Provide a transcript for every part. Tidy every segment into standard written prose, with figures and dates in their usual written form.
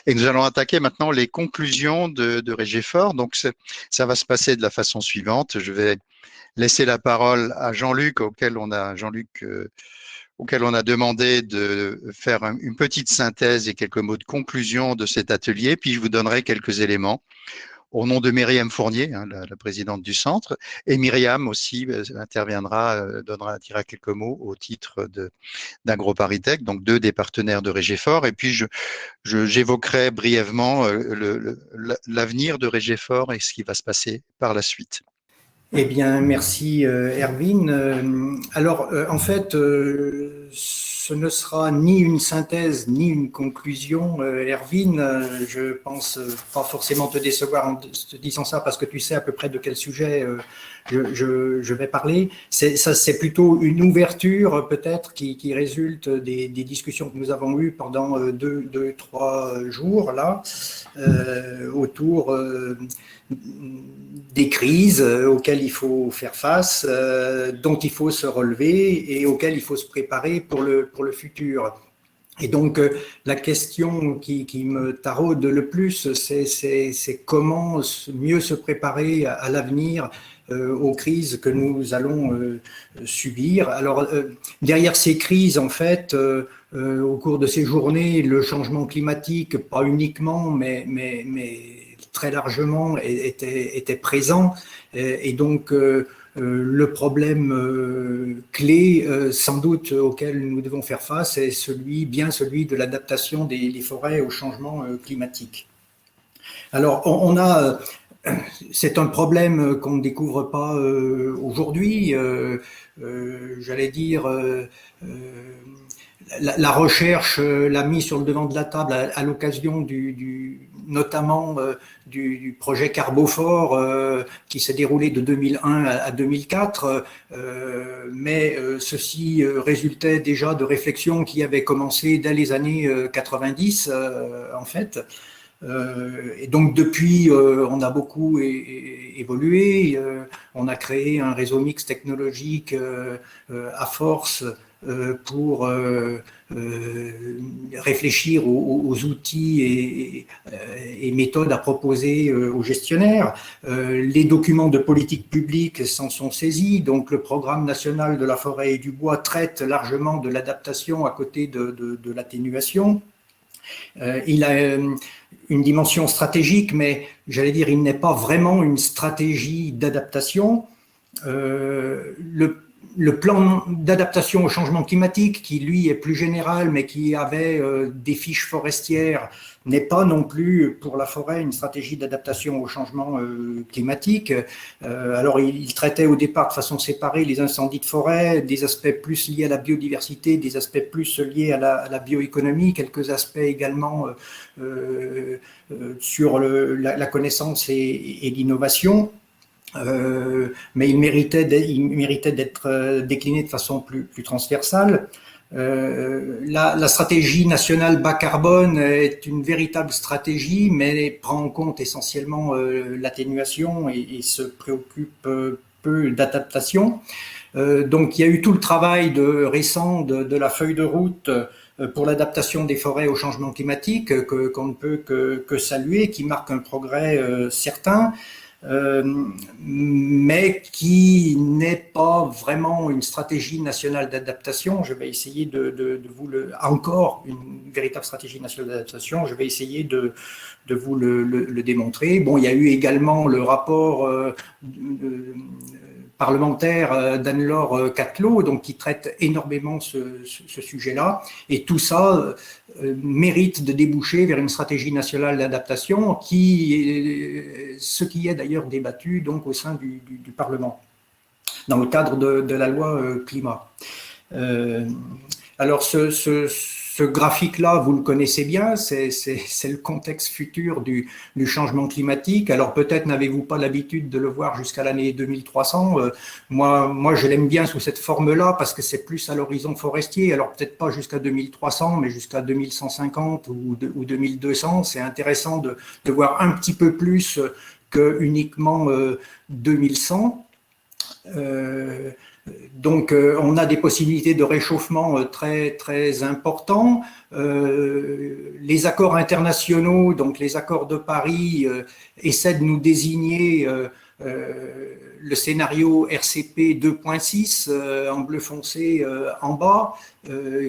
Et nous allons attaquer maintenant les conclusions de Régéfort. Donc, ça va se passer de la façon suivante. Je vais laisser la parole à Jean-Luc, auquel on a demandé de faire une petite synthèse et quelques mots de conclusion de cet atelier. Puis je vous donnerai quelques éléments au nom de Myriam Fournier, la présidente du centre, et Myriam aussi interviendra, dira quelques mots au titre d'AgroParisTech, donc deux des partenaires de Régéfort. Et puis j'évoquerai brièvement l'avenir de Régéfort et ce qui va se passer par la suite. Eh bien, merci Erwin. En fait, ce ne sera ni une synthèse ni une conclusion, Erwin. Je pense pas forcément te décevoir en te disant ça parce que tu sais à peu près de quel sujet je vais parler. C'est plutôt une ouverture peut-être qui résulte des discussions que nous avons eues pendant deux, 3 jours là autour des crises auxquelles il faut faire face, dont il faut se relever et auxquelles il faut se préparer pour le futur. Et donc, la question qui me taraude le plus, c'est comment mieux se préparer à l'avenir, aux crises que nous allons subir. Alors, derrière ces crises, en fait, au cours de ces journées, le changement climatique, pas uniquement, mais très largement, était présent. Et donc, le problème clé, sans doute, auquel nous devons faire face, est celui de l'adaptation des forêts au changement climatique. Alors, c'est un problème qu'on ne découvre pas aujourd'hui. J'allais dire, la recherche l'a mis sur le devant de la table à l'occasion notamment du projet Carbophore qui s'est déroulé de 2001 à 2004, mais ceci résultait déjà de réflexions qui avaient commencé dès les années 90 en fait. Et donc depuis, on a beaucoup évolué, on a créé un réseau mixte technologique à force pour réfléchir aux outils et méthodes à proposer aux gestionnaires. Les documents de politique publique s'en sont saisis, donc le programme national de la forêt et du bois traite largement de l'adaptation à côté de l'atténuation. Il a une dimension stratégique, mais j'allais dire, il n'est pas vraiment une stratégie d'adaptation. Le plan d'adaptation au changement climatique, qui lui est plus général, mais qui avait des fiches forestières, n'est pas non plus pour la forêt une stratégie d'adaptation au changement climatique. Alors il traitait au départ de façon séparée les incendies de forêt, des aspects plus liés à la biodiversité, des aspects plus liés à la bioéconomie, quelques aspects également sur la connaissance et l'innovation. Mais il méritait d'être décliné de façon plus transversale. La stratégie nationale bas carbone est une véritable stratégie, mais prend en compte essentiellement l'atténuation et se préoccupe peu d'adaptation. Donc il y a eu tout le travail récent de la feuille de route pour l'adaptation des forêts au changement climatique qu'on ne peut que saluer, qui marque un progrès certain. Mais qui n'est pas vraiment une stratégie nationale d'adaptation. Je vais essayer encore une véritable stratégie nationale d'adaptation. Je vais essayer de vous le démontrer. Bon, il y a eu également le rapport parlementaire d'Anne-Laure Cattelot, donc qui traite énormément ce sujet-là, et tout ça mérite de déboucher vers une stratégie nationale d'adaptation, ce qui est d'ailleurs débattu donc au sein du Parlement, dans le cadre de la loi climat. Alors ce graphique-là, vous le connaissez bien, c'est le contexte futur du changement climatique. Alors peut-être n'avez-vous pas l'habitude de le voir jusqu'à l'année 2300. Moi, je l'aime bien sous cette forme-là parce que c'est plus à l'horizon forestier. Alors peut-être pas jusqu'à 2300, mais jusqu'à 2150 ou 2200. C'est intéressant de voir un petit peu plus que uniquement 2100. Donc, on a des possibilités de réchauffement très, très importants. Les accords internationaux, donc les accords de Paris, essaient de nous désigner le scénario RCP 2.6 en bleu foncé en bas,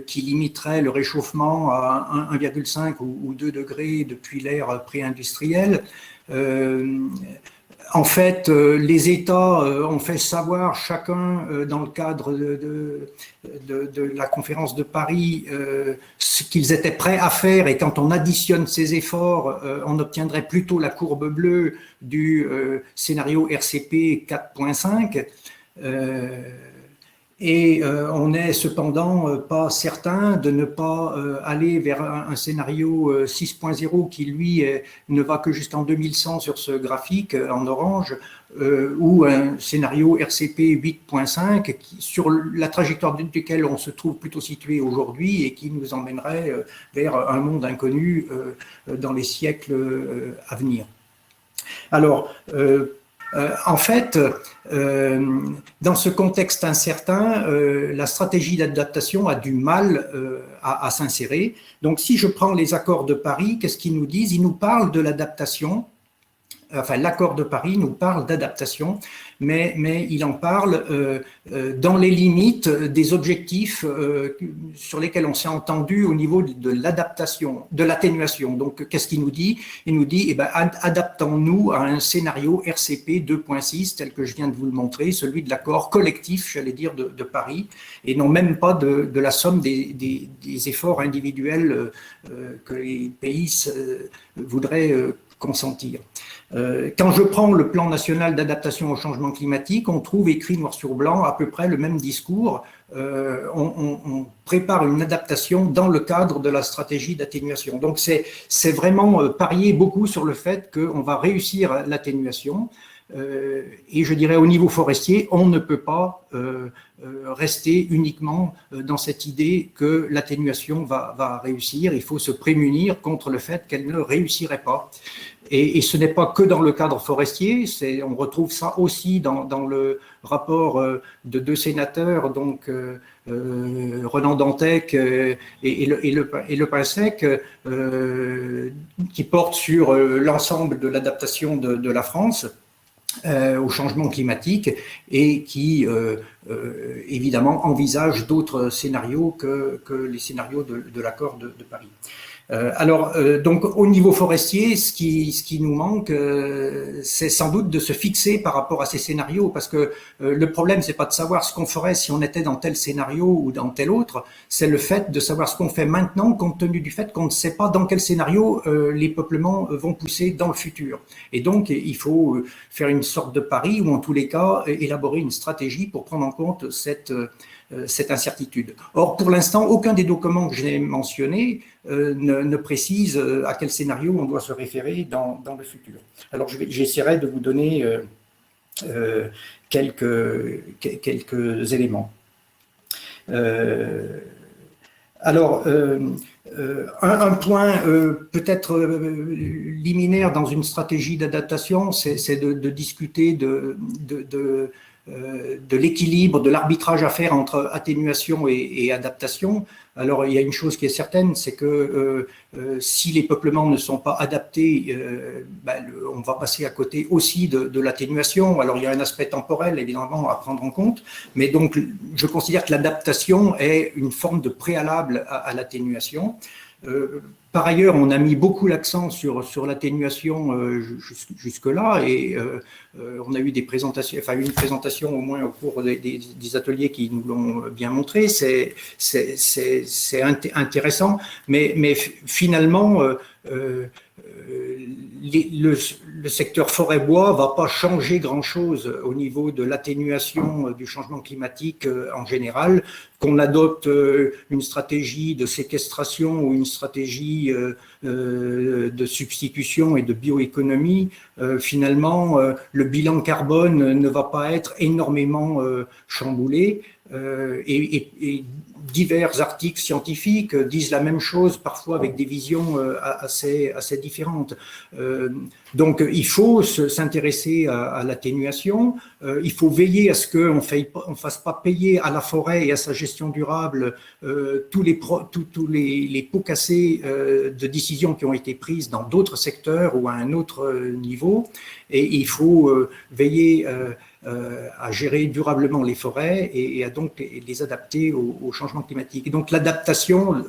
qui limiterait le réchauffement à 1,5 ou 2 degrés depuis l'ère pré-industrielle. En fait, les États ont fait savoir chacun dans le cadre de la conférence de Paris ce qu'ils étaient prêts à faire, et quand on additionne ces efforts, on obtiendrait plutôt la courbe bleue du scénario RCP 4.5. Et on n'est cependant pas certain de ne pas aller vers un scénario 6.0 qui, lui, ne va que jusqu'en 2100 sur ce graphique en orange, ou un scénario RCP 8.5 sur la trajectoire duquel on se trouve plutôt situé aujourd'hui et qui nous emmènerait vers un monde inconnu dans les siècles à venir. Alors, en fait, dans ce contexte incertain, la stratégie d'adaptation a du mal à s'insérer. Donc, si je prends les accords de Paris, qu'est-ce qu'ils nous disent? Ils nous parlent de l'adaptation. Enfin, l'accord de Paris nous parle d'adaptation, mais il en parle dans les limites des objectifs sur lesquels on s'est entendu au niveau de l'adaptation, de l'atténuation. Donc, qu'est-ce qu'il nous dit? Il nous dit, adaptons-nous à un scénario RCP 2.6, tel que je viens de vous le montrer, celui de l'accord collectif, j'allais dire, de Paris, et non même pas de la somme des efforts individuels que les pays voudraient consentir. Quand je prends le plan national d'adaptation au changement climatique, on trouve écrit noir sur blanc à peu près le même discours. On prépare une adaptation dans le cadre de la stratégie d'atténuation. Donc c'est vraiment parier beaucoup sur le fait qu'on va réussir l'atténuation. Et je dirais au niveau forestier, on ne peut pas rester uniquement dans cette idée que l'atténuation va réussir. Il faut se prémunir contre le fait qu'elle ne réussirait pas. Et ce n'est pas que dans le cadre forestier, on retrouve ça aussi dans le rapport de deux sénateurs, donc Ronan Dantec et Le Pinsec, qui portent sur l'ensemble de l'adaptation de la France au changement climatique, et qui évidemment envisage d'autres scénarios que les scénarios de l'accord de Paris. Donc au niveau forestier, ce qui nous manque, c'est sans doute de se fixer par rapport à ces scénarios, parce que le problème, c'est pas de savoir ce qu'on ferait si on était dans tel scénario ou dans tel autre, c'est le fait de savoir ce qu'on fait maintenant, compte tenu du fait qu'on ne sait pas dans quel scénario les peuplements vont pousser dans le futur. Et donc il faut faire une sorte de pari, ou en tous les cas élaborer une stratégie pour prendre en compte cette incertitude. Or, pour l'instant, aucun des documents que j'ai mentionnés ne précise à quel scénario on doit se référer dans le futur. Alors, j'essaierai de vous donner quelques éléments. Un point peut-être liminaire dans une stratégie d'adaptation, c'est de discuter de l'équilibre, de l'arbitrage à faire entre atténuation et adaptation. Alors, il y a une chose qui est certaine, c'est que si les peuplements ne sont pas adaptés, on va passer à côté aussi de l'atténuation. Alors, il y a un aspect temporel, évidemment, à prendre en compte, mais donc, je considère que l'adaptation est une forme de préalable à l'atténuation. Par ailleurs, on a mis beaucoup l'accent sur l'atténuation jusque-là, et on a eu des présentations, enfin une présentation au moins au cours des ateliers qui nous l'ont bien montré. C'est intéressant, mais finalement, le secteur forêt-bois ne va pas changer grand-chose au niveau de l'atténuation du changement climatique en général, qu'on adopte une stratégie de séquestration ou une stratégie de substitution et de bioéconomie, finalement, le bilan carbone ne va pas être énormément chamboulé. Et divers articles scientifiques disent la même chose, parfois avec des visions assez différentes. Donc, il faut s'intéresser à l'atténuation. Il faut veiller à ce qu'on ne fasse pas payer à la forêt et à sa gestion durable tous les pots cassés de décisions qui ont été prises dans d'autres secteurs ou à un autre niveau. Et il faut veiller à gérer durablement les forêts et à donc les adapter au changement climatique. Et donc l'adaptation,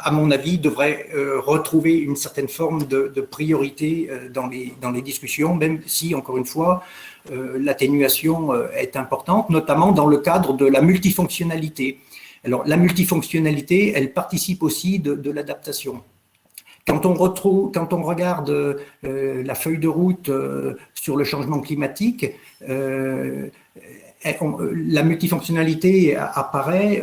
à mon avis, devrait retrouver une certaine forme de priorité dans les discussions, même si, encore une fois, l'atténuation est importante, notamment dans le cadre de la multifonctionnalité. Alors la multifonctionnalité, elle participe aussi de l'adaptation. Quand on regarde la feuille de route sur le changement climatique, la multifonctionnalité apparaît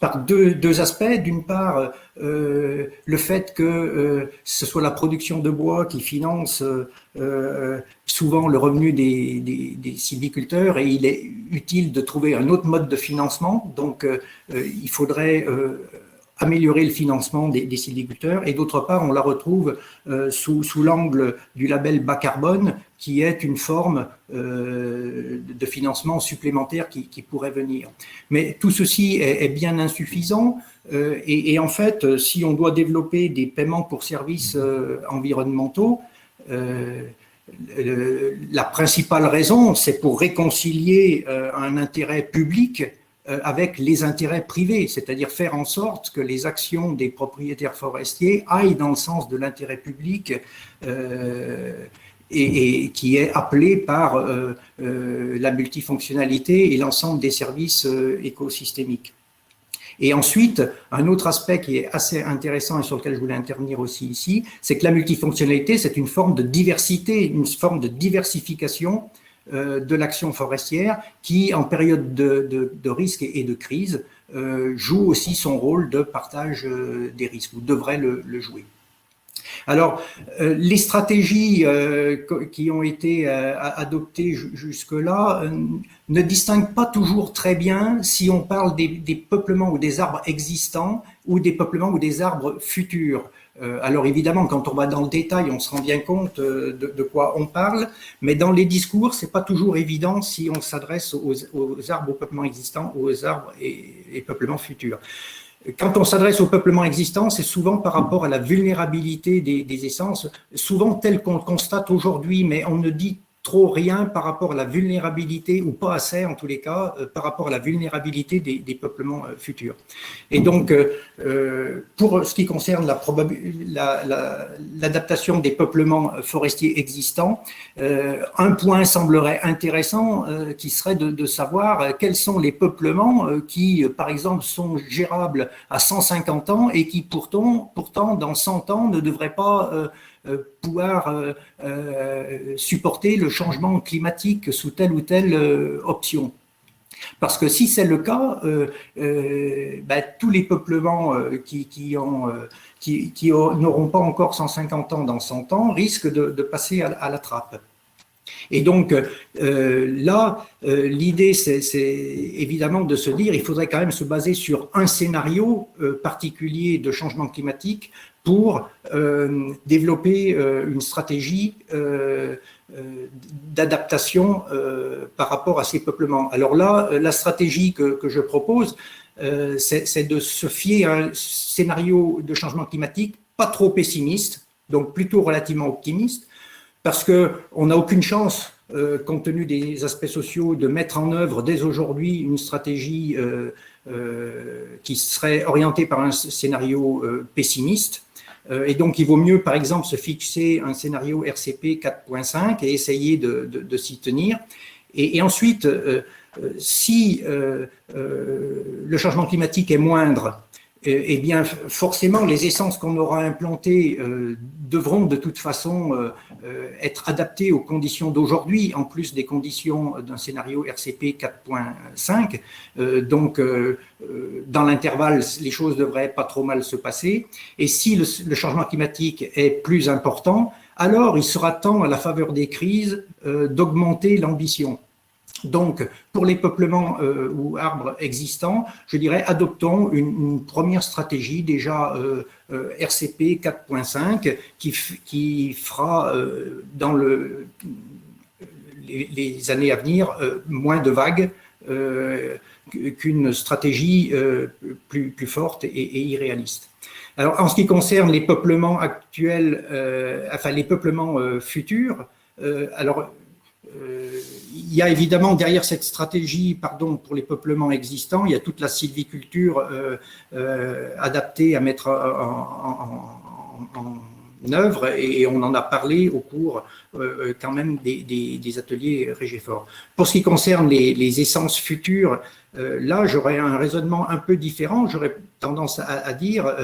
par deux aspects. D'une part, le fait que ce soit la production de bois qui finance souvent le revenu des sylviculteurs, et il est utile de trouver un autre mode de financement. Donc, il faudrait améliorer le financement des sylviculteurs. Et d'autre part, on la retrouve sous l'angle du label bas carbone, qui est une forme de financement supplémentaire qui pourrait venir. Mais tout ceci est bien insuffisant. Et en fait, si on doit développer des paiements pour services environnementaux, la principale raison, c'est pour réconcilier un intérêt public avec les intérêts privés, c'est-à-dire faire en sorte que les actions des propriétaires forestiers aillent dans le sens de l'intérêt public et qui est appelé par la multifonctionnalité et l'ensemble des services écosystémiques. Et ensuite, un autre aspect qui est assez intéressant et sur lequel je voulais intervenir aussi ici, c'est que la multifonctionnalité, c'est une forme de diversité, une forme de diversification de l'action forestière qui, en période de risque et de crise, joue aussi son rôle de partage des risques, ou devrait le jouer. Alors, les stratégies qui ont été adoptées jusque-là ne distinguent pas toujours très bien si on parle des peuplements ou des arbres existants ou des peuplements ou des arbres futurs. Alors évidemment, quand on va dans le détail, on se rend bien compte de quoi on parle, mais dans les discours, c'est pas toujours évident si on s'adresse aux arbres, aux peuplements existants, ou aux arbres et peuplements futurs. Quand on s'adresse au peuplement existant, c'est souvent par rapport à la vulnérabilité des essences, souvent telle qu'on le constate aujourd'hui, mais on ne dit trop rien par rapport à la vulnérabilité, ou pas assez en tous les cas, par rapport à la vulnérabilité des peuplements futurs. Et donc, pour ce qui concerne l'adaptation des peuplements forestiers existants, un point semblerait intéressant qui serait de savoir quels sont les peuplements qui, par exemple, sont gérables à 150 ans et qui pourtant dans 100 ans, ne devraient pas pouvoir supporter le changement climatique sous telle ou telle option. Parce que si c'est le cas, tous les peuplements qui n'auront pas encore 150 ans dans 100 ans risquent de passer à la trappe. Et donc là, l'idée, c'est évidemment de se dire, il faudrait quand même se baser sur un scénario particulier de changement climatique pour développer une stratégie d'adaptation par rapport à ces peuplements. Alors là, la stratégie que je propose, c'est de se fier à un scénario de changement climatique pas trop pessimiste, donc plutôt relativement optimiste, parce qu'on n'a aucune chance, compte tenu des aspects sociaux, de mettre en œuvre dès aujourd'hui une stratégie qui serait orientée par un scénario pessimiste. Et donc, il vaut mieux, par exemple, se fixer un scénario RCP 4.5 et essayer de s'y tenir. Et ensuite, si le changement climatique est moindre eh bien, forcément, les essences qu'on aura implantées devront de toute façon être adaptées aux conditions d'aujourd'hui, en plus des conditions d'un scénario RCP 4.5. Donc, dans l'intervalle, les choses devraient pas trop mal se passer. Et si le changement climatique est plus important, alors il sera temps, à la faveur des crises, d'augmenter l'ambition. Donc, pour les peuplements ou arbres existants, je dirais adoptons une première stratégie déjà RCP 4.5 qui fera dans les années à venir moins de vagues qu'une stratégie plus forte et irréaliste. Alors, en ce qui concerne les peuplements actuels, enfin les peuplements futurs, alors il y a évidemment derrière cette stratégie, pour les peuplements existants, il y a toute la sylviculture adaptée à mettre en œuvre, et on en a parlé au cours quand même des ateliers Régéfort. Pour ce qui concerne les essences futures, là j'aurais un raisonnement un peu différent. J'aurais tendance à dire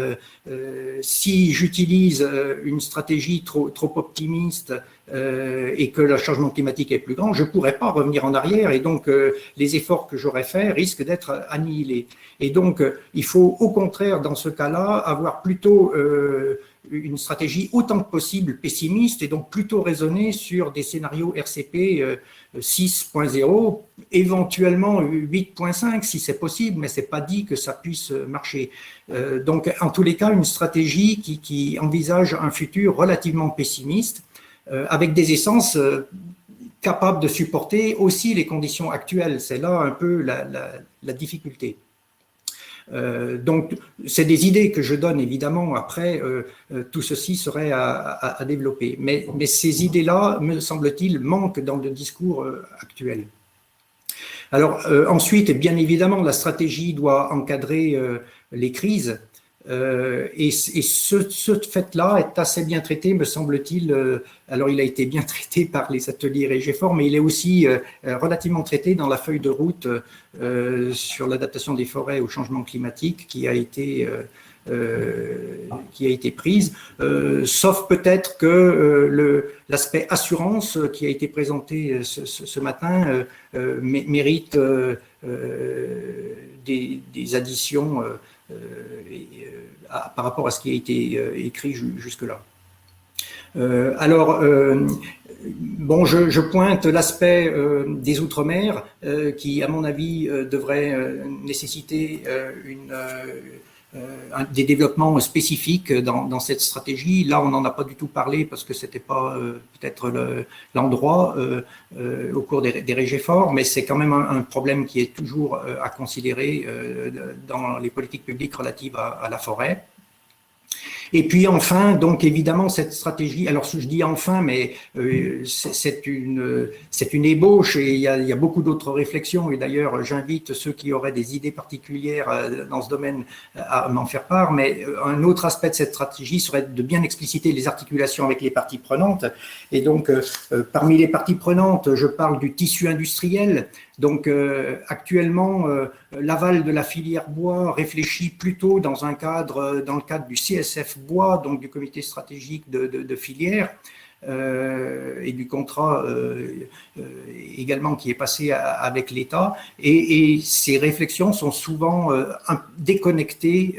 si j'utilise une stratégie trop optimiste et que le changement climatique est plus grand, je ne pourrais pas revenir en arrière, et donc les efforts que j'aurais faits risquent d'être annihilés. Et donc il faut au contraire dans ce cas-là avoir plutôt une stratégie autant que possible pessimiste, et donc plutôt raisonner sur des scénarios RCP 6.0, éventuellement 8.5 si c'est possible, mais c'est pas dit que ça puisse marcher. Donc en tous les cas, une stratégie qui envisage un futur relativement pessimiste, avec des essences capables de supporter aussi les conditions actuelles. C'est là un peu la difficulté. Donc, c'est des idées que je donne, évidemment. Après, tout ceci serait à développer. Mais ces idées-là, me semble-t-il, manquent dans le discours actuel. Alors, ensuite, bien évidemment, la stratégie doit encadrer les crises. Et ce fait-là est assez bien traité, me semble-t-il. Alors, il a été bien traité par les ateliers Régéfort, mais il est aussi relativement traité dans la feuille de route sur l'adaptation des forêts au changement climatique qui a été prise, sauf peut-être que l'aspect assurance qui a été présenté ce matin mérite des additions par rapport à ce qui a été écrit jusque-là. Bon, je pointe l'aspect des Outre-mer qui, à mon avis, devrait nécessiter des développements spécifiques dans cette stratégie. Là, on n'en a pas du tout parlé parce que c'était pas peut-être l'endroit au cours des Régéfort, mais c'est quand même un problème qui est toujours à considérer dans les politiques publiques relatives à la forêt. Et puis enfin, donc évidemment cette stratégie, alors je dis enfin, mais c'est une ébauche, et il y a beaucoup d'autres réflexions, et d'ailleurs j'invite ceux qui auraient des idées particulières dans ce domaine à m'en faire part. Mais un autre aspect de cette stratégie serait de bien expliciter les articulations avec les parties prenantes. Et donc parmi les parties prenantes, je parle du tissu industriel. Donc actuellement, l'aval de la filière bois réfléchit plutôt dans le cadre du CSF bois, donc du comité stratégique de filière, et du contrat également qui est passé avec l'État. Et ces réflexions sont souvent déconnectées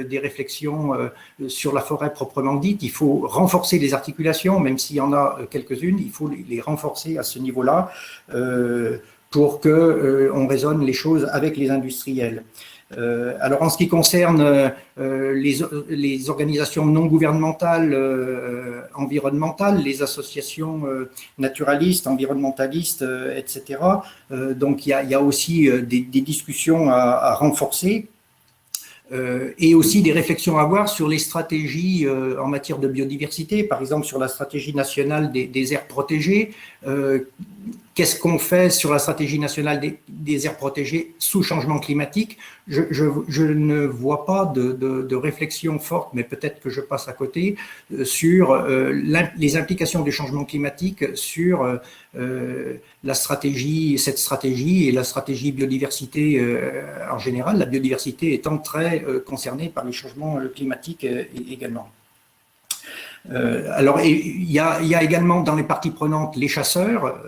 des réflexions sur la forêt proprement dite. Il faut renforcer les articulations, même s'il y en a quelques-unes, il faut les renforcer à ce niveau-là pour qu'on raisonne les choses avec les industriels. Alors en ce qui concerne les organisations non gouvernementales environnementales, les associations naturalistes, environnementalistes, etc., donc il y a aussi des discussions à renforcer. Et aussi des réflexions à avoir sur les stratégies en matière de biodiversité, par exemple sur la stratégie nationale des aires protégées. Qu'est-ce qu'on fait sur la stratégie nationale des aires protégées sous changement climatique. Je ne vois pas de réflexion forte, mais peut-être que je passe à côté, sur les implications du changement climatique sur la stratégie, cette stratégie et la stratégie biodiversité en général, la biodiversité étant très concernée par les changements climatiques également. Alors, il y a également dans les parties prenantes les chasseurs,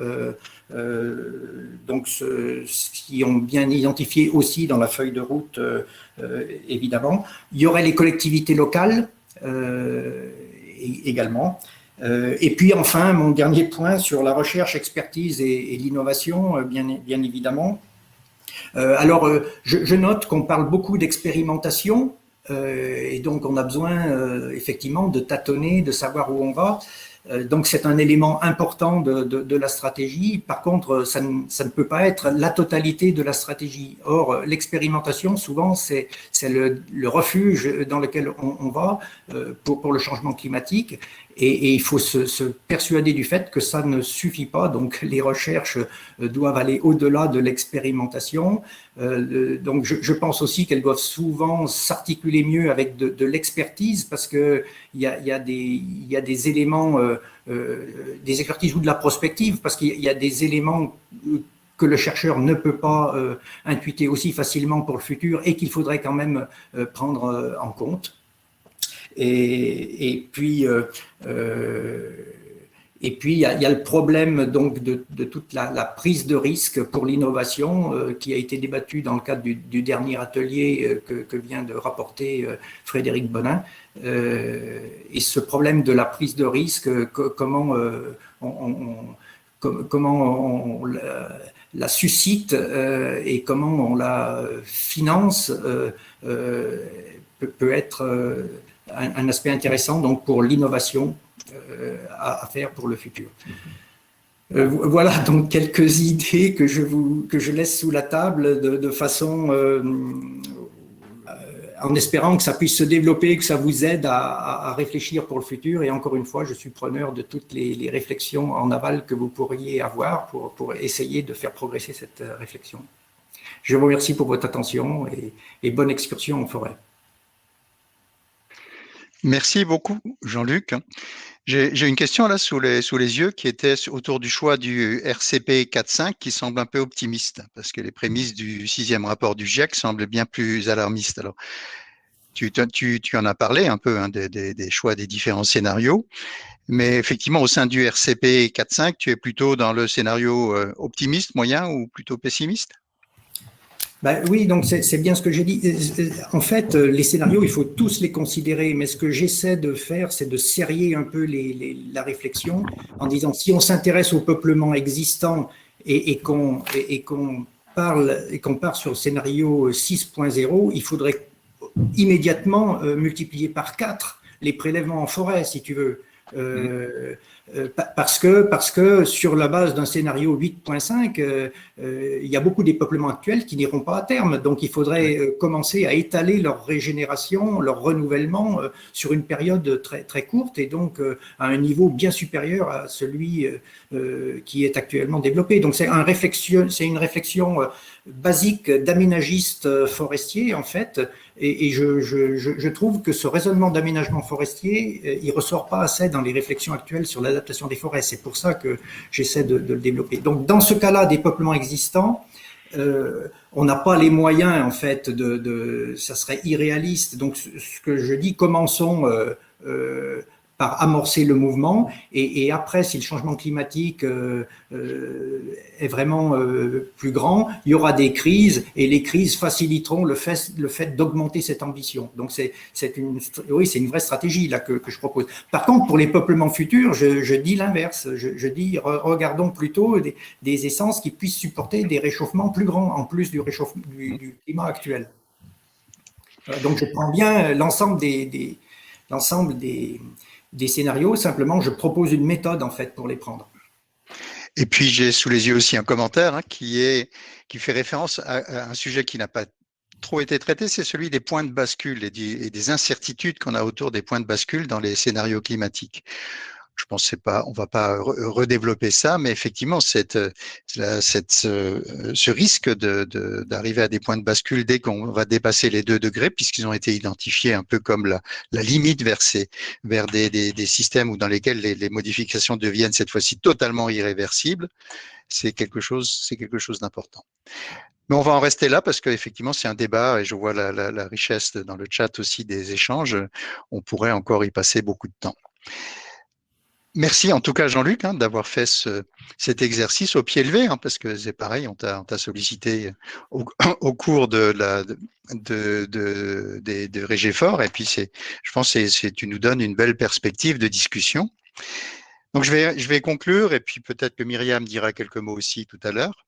donc qui ont bien identifié aussi dans la feuille de route, évidemment. Il y aurait les collectivités locales également. Et puis enfin, mon dernier point sur la recherche, expertise et l'innovation, bien évidemment. Alors, je note qu'on parle beaucoup d'expérimentation. Et donc, on a besoin effectivement de tâtonner, de savoir où on va. Donc, c'est un élément important de la stratégie. Par contre, ça ne peut pas être la totalité de la stratégie. Or, l'expérimentation, souvent, c'est le refuge dans lequel on va pour le changement climatique. Et il faut se persuader du fait que ça ne suffit pas. Donc, les recherches doivent aller au-delà de l'expérimentation. Donc, je pense aussi qu'elles doivent souvent s'articuler mieux avec de l'expertise, parce que il y a des éléments, des expertises ou de la prospective, parce qu'il y a des éléments que le chercheur ne peut pas intuiter aussi facilement pour le futur et qu'il faudrait quand même prendre en compte. Et puis, il y a le problème donc de toute la prise de risque pour l'innovation qui a été débattue dans le cadre du dernier atelier que vient de rapporter Frédéric Bonin. Et ce problème de la prise de risque, comment on la suscite et comment on la finance peut être un aspect intéressant donc pour l'innovation à faire pour le futur. Voilà donc quelques idées que je laisse sous la table de façon en espérant que ça puisse se développer, que ça vous aide à réfléchir pour le futur. Et encore une fois, je suis preneur de toutes les réflexions en aval que vous pourriez avoir pour essayer de faire progresser cette réflexion. Je vous remercie pour votre attention et bonne excursion en forêt. Merci beaucoup, Jean-Luc. J'ai une question là sous les yeux qui était autour du choix du RCP 4.5 qui semble un peu optimiste parce que les prémices du 6e rapport du GIEC semblent bien plus alarmistes. Alors, tu en as parlé un peu hein, des choix des différents scénarios, mais effectivement au sein du RCP 4.5, tu es plutôt dans le scénario optimiste, moyen ou plutôt pessimiste? Ben oui, donc c'est bien ce que j'ai dit. En fait, les scénarios, il faut tous les considérer, mais ce que j'essaie de faire, c'est de serrer un peu la réflexion en disant si on s'intéresse au peuplement existant et qu'on part sur le scénario 6.0, il faudrait immédiatement multiplier par 4 les prélèvements en forêt, si tu veux. Parce que sur la base d'un scénario 8.5, il y a beaucoup des peuplements actuels qui n'iront pas à terme. Donc, il faudrait commencer à étaler leur régénération, leur renouvellement sur une période très, très courte et donc à un niveau bien supérieur à celui qui est actuellement développé. Donc, c'est une réflexion basique d'aménagiste forestier, en fait. Et je trouve que ce raisonnement d'aménagement forestier, il ressort pas assez dans les réflexions actuelles sur l'adaptation des forêts. C'est pour ça que j'essaie de le développer. Donc, dans ce cas-là, des peuplements existants, on n'a pas les moyens, en fait, ça serait irréaliste. Donc, ce que je dis, commençons par amorcer le mouvement et après, si le changement climatique est vraiment plus grand, il y aura des crises et les crises faciliteront le fait d'augmenter cette ambition. Donc c'est une vraie stratégie là que je propose. Par contre, pour les peuplements futurs, je dis l'inverse. Je dis regardons plutôt des essences qui puissent supporter des réchauffements plus grands en plus du réchauffement du climat actuel. Donc je prends bien l'ensemble des scénarios, simplement je propose une méthode en fait pour les prendre. Et puis j'ai sous les yeux aussi un commentaire hein, qui fait référence à un sujet qui n'a pas trop été traité, c'est celui des points de bascule et des incertitudes qu'on a autour des points de bascule dans les scénarios climatiques. Je pense que c'est pas, on va pas redévelopper ça, mais effectivement, ce risque d'arriver à des points de bascule dès qu'on va dépasser les 2 degrés, puisqu'ils ont été identifiés un peu comme la limite vers des systèmes où dans lesquels les modifications deviennent cette fois-ci totalement irréversibles, c'est quelque chose d'important. Mais on va en rester là parce qu'effectivement, c'est un débat et je vois la richesse dans le chat aussi des échanges. On pourrait encore y passer beaucoup de temps. Merci en tout cas, Jean-Luc, d'avoir fait cet exercice au pied levé, parce que c'est pareil, on t'a sollicité au cours de Régéfort, et puis je pense que tu nous donnes une belle perspective de discussion. Donc je vais conclure, et puis peut-être que Myriam dira quelques mots aussi tout à l'heure.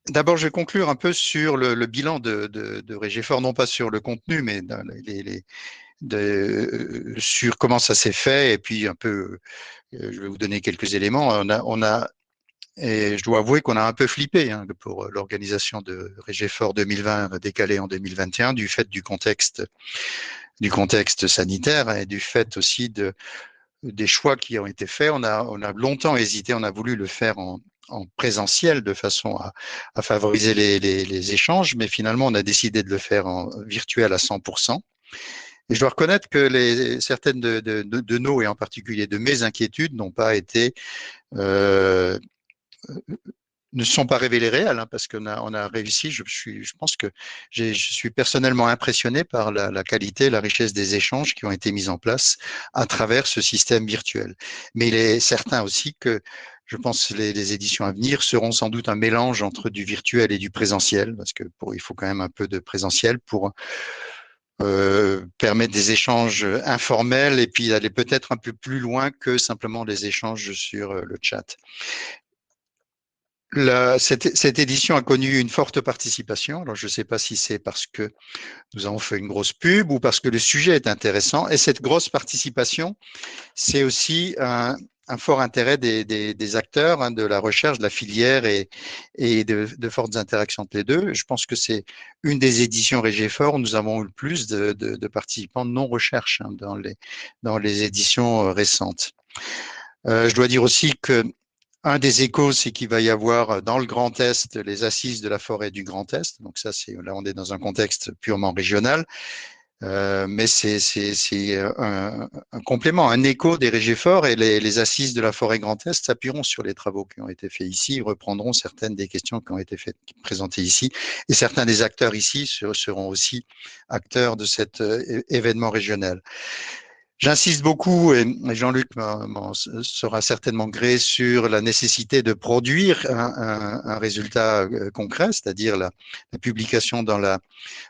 D'abord, je vais conclure un peu sur le bilan de Régéfort, non pas sur le contenu, mais sur comment ça s'est fait, et puis un peu, je vais vous donner quelques éléments. Et je dois avouer qu'on a un peu flippé pour l'organisation de Régéfort 2020 décalé en 2021 du fait du contexte sanitaire et du fait aussi des choix qui ont été faits. On a longtemps hésité, on a voulu le faire en présentiel de façon à favoriser les échanges, mais finalement on a décidé de le faire en virtuel à 100%. Et je dois reconnaître que certaines de nos, et en particulier de mes inquiétudes, n'ont pas été, ne sont pas révélées réelles, parce qu'on a réussi. Je pense que je suis personnellement impressionné par la qualité, la richesse des échanges qui ont été mis en place à travers ce système virtuel. Mais il est certain aussi que je pense que les éditions à venir seront sans doute un mélange entre du virtuel et du présentiel, parce que il faut quand même un peu de présentiel pour permettre des échanges informels et puis aller peut-être un peu plus loin que simplement les échanges sur le chat. Cette édition a connu une forte participation. Alors, je ne sais pas si c'est parce que nous avons fait une grosse pub ou parce que le sujet est intéressant. Et cette grosse participation, c'est aussi un fort intérêt des acteurs de la recherche, de la filière et de fortes interactions entre les deux. Je pense que c'est une des éditions Régéfort où nous avons eu le plus de participants non recherche dans les éditions récentes. Je dois dire aussi que un des échos, c'est qu'il va y avoir dans le Grand Est les assises de la forêt du Grand Est. Donc ça, là, on est dans un contexte purement régional. Mais c'est un complément, un écho des Régéfort, et les assises de la forêt Grand Est s'appuieront sur les travaux qui ont été faits ici, reprendront certaines des questions qui ont été présentées ici, et certains des acteurs ici seront aussi acteurs de cet événement régional. J'insiste beaucoup, et Jean-Luc sera certainement gré, sur la nécessité de produire un résultat concret, c'est-à-dire la publication dans la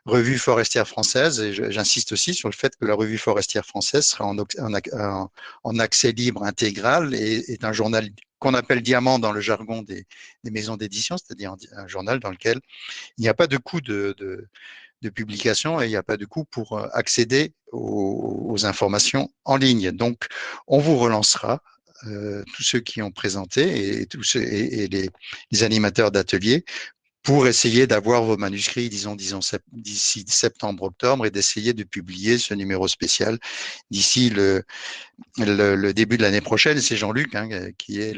revue forestière française. Et j'insiste aussi sur le fait que la revue forestière française sera en accès libre intégral et est un journal qu'on appelle diamant dans le jargon des maisons d'édition, c'est-à-dire un journal dans lequel il n'y a pas de coût de publication et il n'y a pas de coût pour accéder aux informations en ligne. Donc, on vous relancera, tous ceux qui ont présenté et les animateurs d'ateliers, pour essayer d'avoir vos manuscrits, disons d'ici septembre-octobre, et d'essayer de publier ce numéro spécial d'ici le début de l'année prochaine. C'est Jean-Luc qui est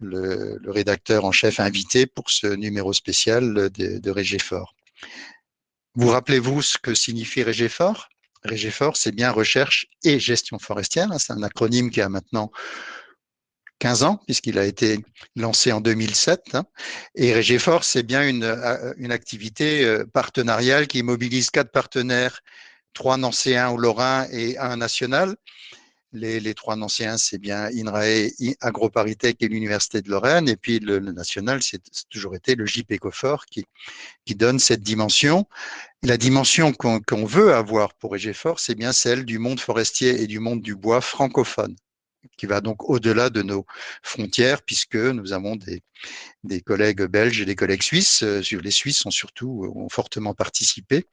le rédacteur en chef invité pour ce numéro spécial de Régéfort. Vous rappelez-vous ce que signifie Régéfort? Régéfort, c'est bien recherche et gestion forestière. C'est un acronyme qui a maintenant 15 ans, puisqu'il a été lancé en 2007. Et Régéfort, c'est bien une activité partenariale qui mobilise 4 partenaires, 3 nancéens ou lorrains et 1 national. Les 3 nancéens, c'est bien INRAE, AgroParisTech et l'Université de Lorraine. Et puis le national, c'est toujours été le JP Ecofort qui donne cette dimension. La dimension qu'on veut avoir pour Régéfort, c'est bien celle du monde forestier et du monde du bois francophone, qui va donc au-delà de nos frontières, puisque nous avons des collègues belges et des collègues suisses. Les Suisses ont fortement participé,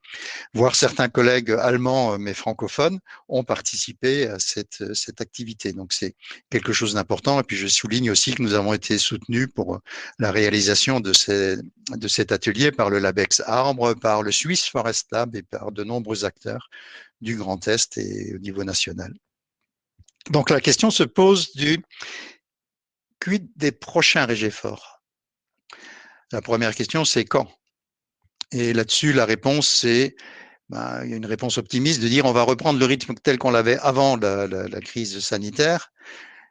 voire certains collègues allemands, mais francophones, ont participé à cette activité. Donc c'est quelque chose d'important. Et puis je souligne aussi que nous avons été soutenus pour la réalisation de cet atelier par le Labex Arbre, par le Swiss Forest Lab et par de nombreux acteurs du Grand Est et au niveau national. Donc la question se pose du quid des prochains RégéFort. La première question, c'est quand? Et là-dessus, la réponse, c'est il y a une réponse optimiste de dire on va reprendre le rythme tel qu'on l'avait avant la crise sanitaire.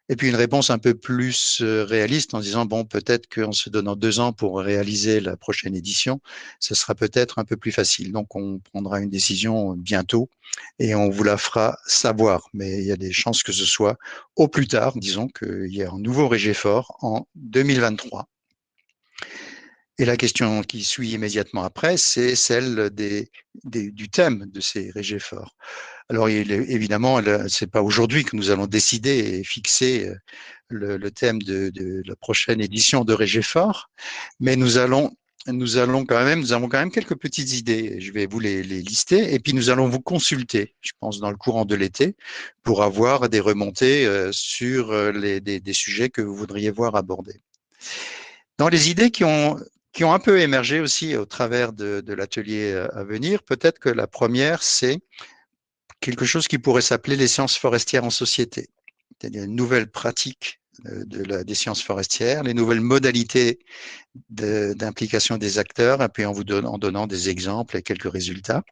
Et puis une réponse un peu plus réaliste en disant, bon, peut-être qu'en se donnant 2 ans pour réaliser la prochaine édition, ce sera peut-être un peu plus facile. Donc on prendra une décision bientôt et on vous la fera savoir. Mais il y a des chances que ce soit au plus tard, disons qu'il y ait un nouveau RégéFort en 2023. Et la question qui suit immédiatement après, c'est celle du thème de ces RégéForts. Alors, évidemment, c'est pas aujourd'hui que nous allons décider et fixer le thème de la prochaine édition de RégéFort, mais nous avons quand même quelques petites idées. Je vais vous les lister et puis nous allons vous consulter, je pense, dans le courant de l'été pour avoir des remontées sur des sujets que vous voudriez voir abordés. Dans les idées qui ont un peu émergé aussi au travers de l'atelier à venir, peut-être que la première, c'est quelque chose qui pourrait s'appeler les sciences forestières en société, c'est-à-dire une nouvelle pratique des sciences forestières, les nouvelles modalités d'implication des acteurs, et puis en donnant des exemples et quelques résultats.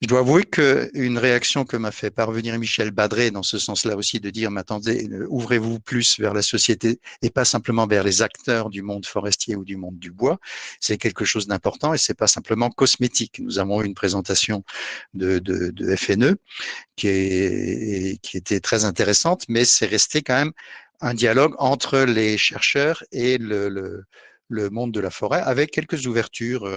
Je dois avouer qu'une réaction que m'a fait parvenir Michel Badré dans ce sens-là aussi, de dire, mais attendez, ouvrez-vous plus vers la société et pas simplement vers les acteurs du monde forestier ou du monde du bois, c'est quelque chose d'important et c'est pas simplement cosmétique. Nous avons eu une présentation de FNE qui était très intéressante, mais c'est resté quand même un dialogue entre les chercheurs et le monde de la forêt, avec quelques ouvertures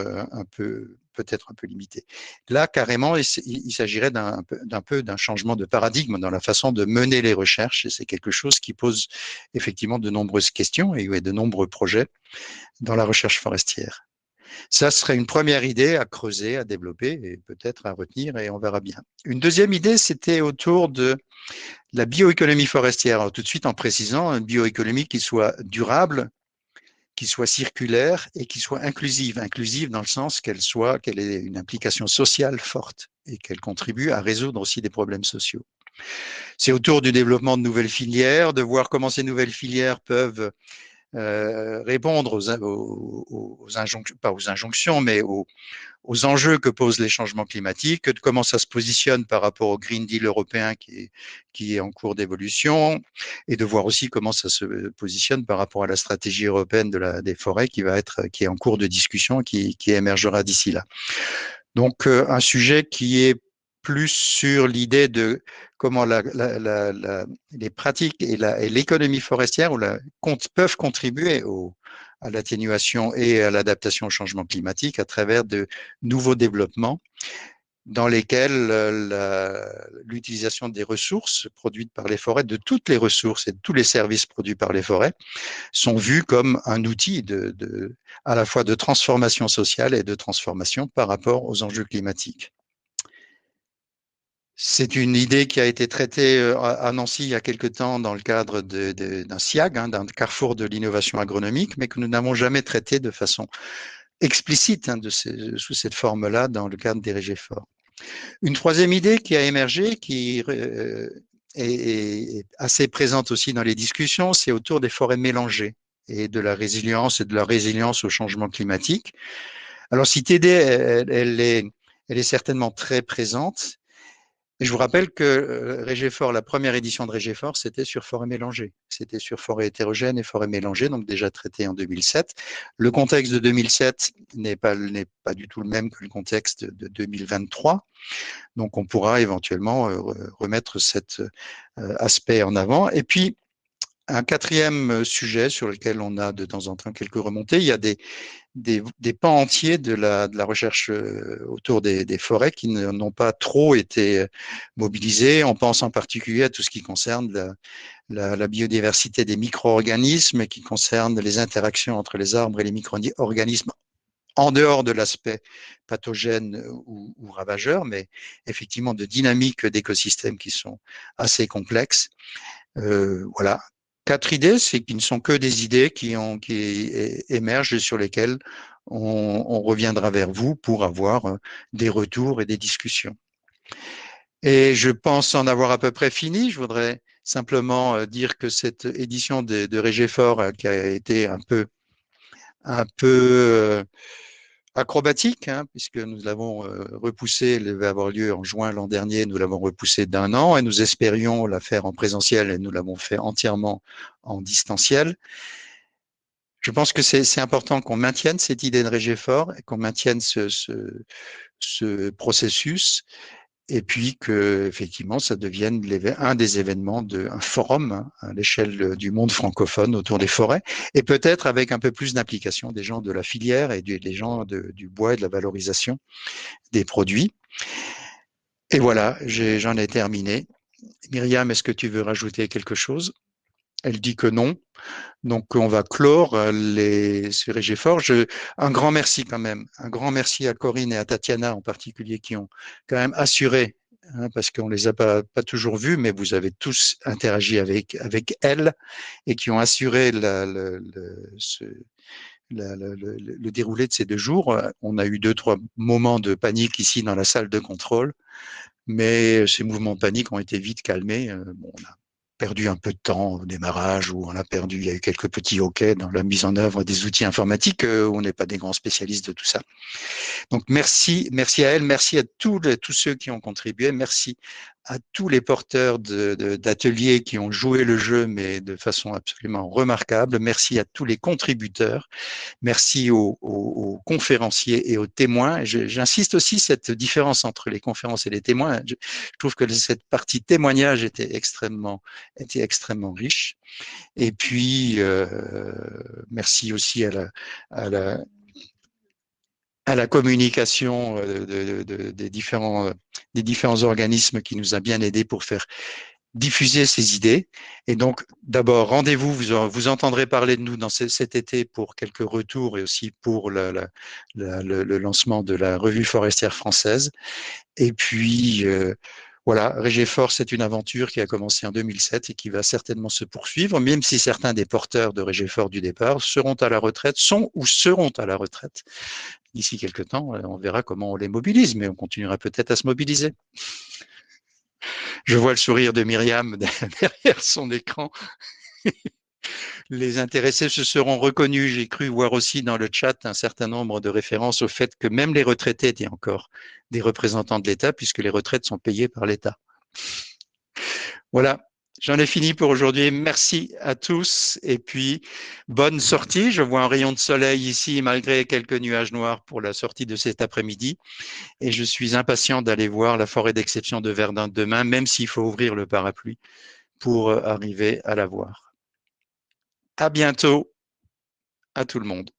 peut-être un peu limitées. Là, carrément, il s'agirait d'un changement de paradigme dans la façon de mener les recherches, et c'est quelque chose qui pose effectivement de nombreuses questions et de nombreux projets dans la recherche forestière. Ça serait une première idée à creuser, à développer et peut-être à retenir, et on verra bien. Une deuxième idée, c'était autour de la bioéconomie forestière. Alors, tout de suite en précisant une bioéconomie qui soit durable, qui soit circulaire et qui soit inclusive. Inclusive dans le sens qu'elle ait une implication sociale forte et qu'elle contribue à résoudre aussi des problèmes sociaux. C'est autour du développement de nouvelles filières, de voir comment ces nouvelles filières peuvent répondre aux injonctions, pas aux injonctions, mais aux enjeux que posent les changements climatiques, de comment ça se positionne par rapport au Green Deal européen qui est en cours d'évolution, et de voir aussi comment ça se positionne par rapport à la stratégie européenne des forêts qui est en cours de discussion, qui émergera d'ici là. Donc, un sujet qui est plus sur l'idée de comment les pratiques et l'économie forestière peuvent contribuer à l'atténuation et à l'adaptation au changement climatique à travers de nouveaux développements dans lesquels l'utilisation des ressources produites par les forêts, de toutes les ressources et de tous les services produits par les forêts, sont vus comme un outil à la fois de transformation sociale et de transformation par rapport aux enjeux climatiques. C'est une idée qui a été traitée à Nancy il y a quelque temps dans le cadre d'un SIAG, d'un carrefour de l'innovation agronomique, mais que nous n'avons jamais traité de façon explicite sous cette forme-là dans le cadre des RégéForts. Une troisième idée qui a émergé, qui est assez présente aussi dans les discussions, c'est autour des forêts mélangées et de la résilience au changement climatique. Alors, cette idée, elle est certainement très présente. Et je vous rappelle que RégéFort, la première édition de RégéFort, c'était sur forêt mélangée. C'était sur forêt hétérogène et forêt mélangée, donc déjà traité en 2007. Le contexte de 2007 n'est pas du tout le même que le contexte de 2023. Donc, on pourra éventuellement remettre cet aspect en avant. Et puis, un quatrième sujet sur lequel on a de temps en temps quelques remontées, il y a des pans entiers de la recherche autour des forêts qui n'ont pas trop été mobilisés. On pense en particulier à tout ce qui concerne la biodiversité des micro-organismes, qui concerne les interactions entre les arbres et les micro-organismes en dehors de l'aspect pathogène ou ravageur, mais effectivement de dynamiques d'écosystèmes qui sont assez complexes. Voilà. 4 idées, c'est qui ne sont que des idées qui émergent et sur lesquelles on reviendra vers vous pour avoir des retours et des discussions. Et je pense en avoir à peu près fini. Je voudrais simplement dire que cette édition de Régéfort qui a été un peu acrobatique, hein, puisque nous l'avons repoussé, elle devait avoir lieu en juin l'an dernier, nous l'avons repoussé d'1 an et nous espérions la faire en présentiel et nous l'avons fait entièrement en distanciel. Je pense que c'est important qu'on maintienne cette idée de Régéfort et qu'on maintienne ce processus et puis que effectivement ça devienne un des événements un forum hein, à l'échelle du monde francophone autour des forêts et peut-être avec un peu plus d'implication des gens de la filière et des gens du bois et de la valorisation des produits. Et voilà, j'en ai terminé. Myriam, est-ce que tu veux rajouter quelque chose? Elle dit que non. Donc, on va clore ce Régéfort. Un grand merci quand même. Un grand merci à Corinne et à Tatiana en particulier qui ont quand même assuré, hein, parce qu'on les a pas toujours vus, mais vous avez tous interagi avec elles et qui ont assuré le déroulé de ces 2 jours. On a eu 2, 3 moments de panique ici dans la salle de contrôle, mais ces mouvements de panique ont été vite calmés. Bon, on a perdu un peu de temps au démarrage, où on a perdu, il y a eu quelques petits hoquets dans la mise en œuvre des outils informatiques, où on n'est pas des grands spécialistes de tout ça. Donc merci à elle, merci à tous ceux qui ont contribué, merci à tous les porteurs d'ateliers qui ont joué le jeu, mais de façon absolument remarquable. Merci à tous les contributeurs. Merci aux conférenciers et aux témoins. J'insiste aussi cette différence entre les conférences et les témoins. Je trouve que cette partie témoignage était extrêmement riche. Et puis, merci aussi à la, à la communication des différents organismes qui nous a bien aidés pour faire diffuser ces idées. Et donc, d'abord, rendez-vous, vous entendrez parler de nous dans cet été pour quelques retours et aussi pour le lancement de la revue forestière française. Et puis, voilà, Régéfort, c'est une aventure qui a commencé en 2007 et qui va certainement se poursuivre, même si certains des porteurs de Régéfort du départ seront à la retraite, sont ou seront à la retraite. D'ici quelques temps, on verra comment on les mobilise, mais on continuera peut-être à se mobiliser. Je vois le sourire de Myriam derrière son écran. Les intéressés se seront reconnus. J'ai cru voir aussi dans le chat un certain nombre de références au fait que même les retraités étaient encore des représentants de l'État, puisque les retraites sont payées par l'État. Voilà, j'en ai fini pour aujourd'hui. Merci à tous et puis bonne sortie. Je vois un rayon de soleil ici, malgré quelques nuages noirs pour la sortie de cet après-midi. Et je suis impatient d'aller voir la forêt d'exception de Verdun demain, même s'il faut ouvrir le parapluie pour arriver à la voir. À bientôt à tout le monde.